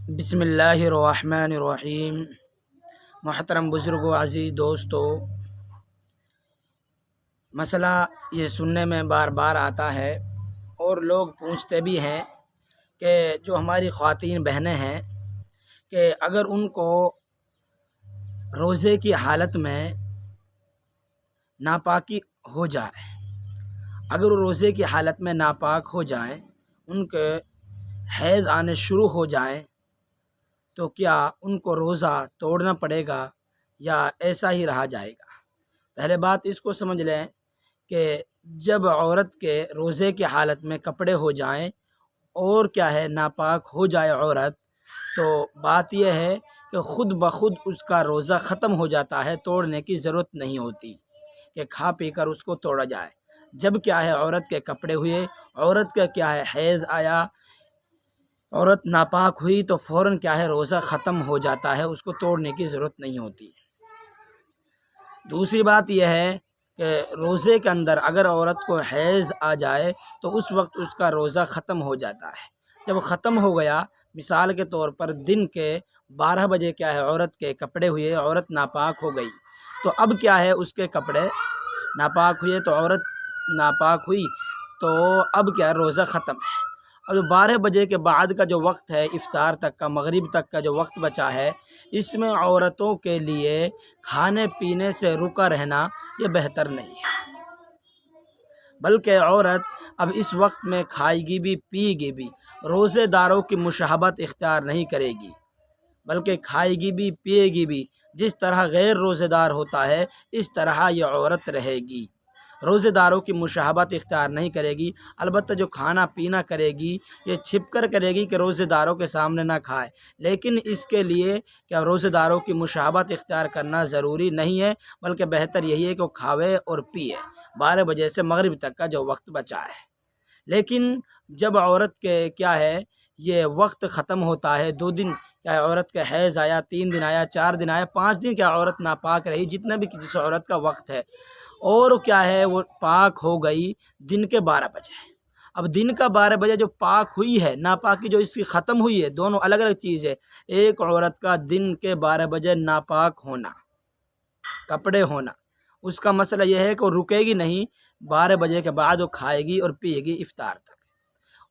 بسم اللہ الرحمن الرحیم۔ محترم بزرگوں، عزیز دوستو، مسئلہ یہ سننے میں بار بار آتا ہے اور لوگ پوچھتے بھی ہیں کہ جو ہماری خواتین بہنیں ہیں کہ اگر ان کو روزے کی حالت میں ناپاکی ہو جائے، اگر وہ روزے کی حالت میں ناپاک ہو جائیں، ان کے حیض آنے شروع ہو جائیں، تو کیا ان کو روزہ توڑنا پڑے گا یا ایسا ہی رہا جائے گا؟ پہلے بات اس کو سمجھ لیں کہ جب عورت کے روزے کی حالت میں کپڑے ہو جائیں اور کیا ہے ناپاک ہو جائے عورت، تو بات یہ ہے کہ خود بخود اس کا روزہ ختم ہو جاتا ہے، توڑنے کی ضرورت نہیں ہوتی کہ کھا پی کر اس کو توڑا جائے۔ جب کیا ہے عورت کے کپڑے ہوئے، عورت کا کیا ہے حیض آیا، عورت ناپاک ہوئی، تو فوراً کیا ہے روزہ ختم ہو جاتا ہے، اس کو توڑنے کی ضرورت نہیں ہوتی۔ دوسری بات یہ ہے کہ روزے کے اندر اگر عورت کو حیض آ جائے تو اس وقت اس کا روزہ ختم ہو جاتا ہے۔ جب ختم ہو گیا، مثال کے طور پر دن کے 12 بجے کیا ہے عورت کے کپڑے ہوئے، عورت ناپاک ہو گئی، تو اب کیا ہے اس کے کپڑے ناپاک ہوئے، تو عورت ناپاک ہوئی، تو اب کیا ہے روزہ ختم ہے۔ اور 12 بجے کے بعد کا جو وقت ہے، افطار تک کا، مغرب تک کا جو وقت بچا ہے، اس میں عورتوں کے لیے کھانے پینے سے رکا رہنا یہ بہتر نہیں ہے، بلکہ عورت اب اس وقت میں کھائے گی بھی پیے گی بھی، روزے داروں کی مشابہت اختیار نہیں کرے گی، بلکہ کھائے گی بھی پیے گی بھی، جس طرح غیر روزے دار ہوتا ہے اس طرح یہ عورت رہے گی، روزے داروں کی مشابہت اختیار نہیں کرے گی۔ البتہ جو کھانا پینا کرے گی یہ چھپ کر کرے گی کہ روزے داروں کے سامنے نہ کھائے، لیکن اس کے لیے کیا روزے داروں کی مشابہت اختیار کرنا ضروری نہیں ہے، بلکہ بہتر یہی ہے کہ وہ کھاوے اور پیے 12 بجے سے مغرب تک کا جو وقت بچا ہے۔ لیکن جب عورت کے کیا ہے یہ وقت ختم ہوتا ہے، 2 دن کیا عورت کا حیض آیا، 3 دن آیا، 4 دن آیا، 5 دن کیا عورت ناپاک رہی، جتنا بھی جس عورت کا وقت ہے، اور کیا ہے وہ پاک ہو گئی دن کے 12 بجے۔ اب دن کا 12 بجے جو پاک ہوئی ہے، ناپاکی جو اس کی ختم ہوئی ہے، دونوں الگ الگ چیز ہے۔ ایک عورت کا دن کے 12 بجے ناپاک ہونا، کپڑے ہونا، اس کا مسئلہ یہ ہے کہ وہ رکے گی نہیں، 12 بجے کے بعد وہ کھائے گی اور پیے گی افطار تک۔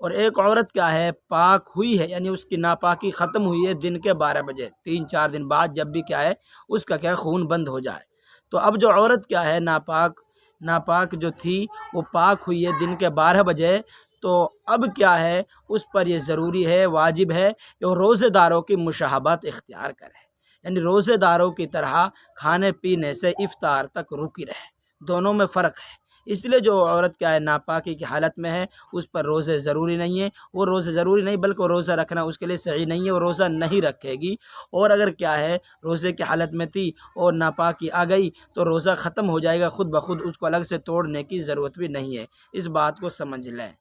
اور ایک عورت کیا ہے پاک ہوئی ہے، یعنی اس کی ناپاکی ختم ہوئی ہے دن کے 12 بجے، 3-4 دن بعد جب بھی کیا ہے اس کا کیا خون بند ہو جائے، تو اب جو عورت کیا ہے ناپاک جو تھی وہ پاک ہوئی ہے دن کے 12 بجے، تو اب کیا ہے اس پر یہ ضروری ہے، واجب ہے کہ وہ روزے داروں کی مشابہت اختیار کرے، یعنی روزے داروں کی طرح کھانے پینے سے افطار تک رکی رہے۔ دونوں میں فرق ہے، اس لیے جو عورت کیا ہے ناپاکی کی حالت میں ہے اس پر روزے ضروری نہیں ہے، وہ روزے ضروری نہیں بلکہ وہ روزہ رکھنا اس کے لیے صحیح نہیں ہے، وہ روزہ نہیں رکھے گی۔ اور اگر کیا ہے روزے کی حالت میں تھی اور ناپاکی آ گئی تو روزہ ختم ہو جائے گا خود بخود، اس کو الگ سے توڑنے کی ضرورت بھی نہیں ہے، اس بات کو سمجھ لیں۔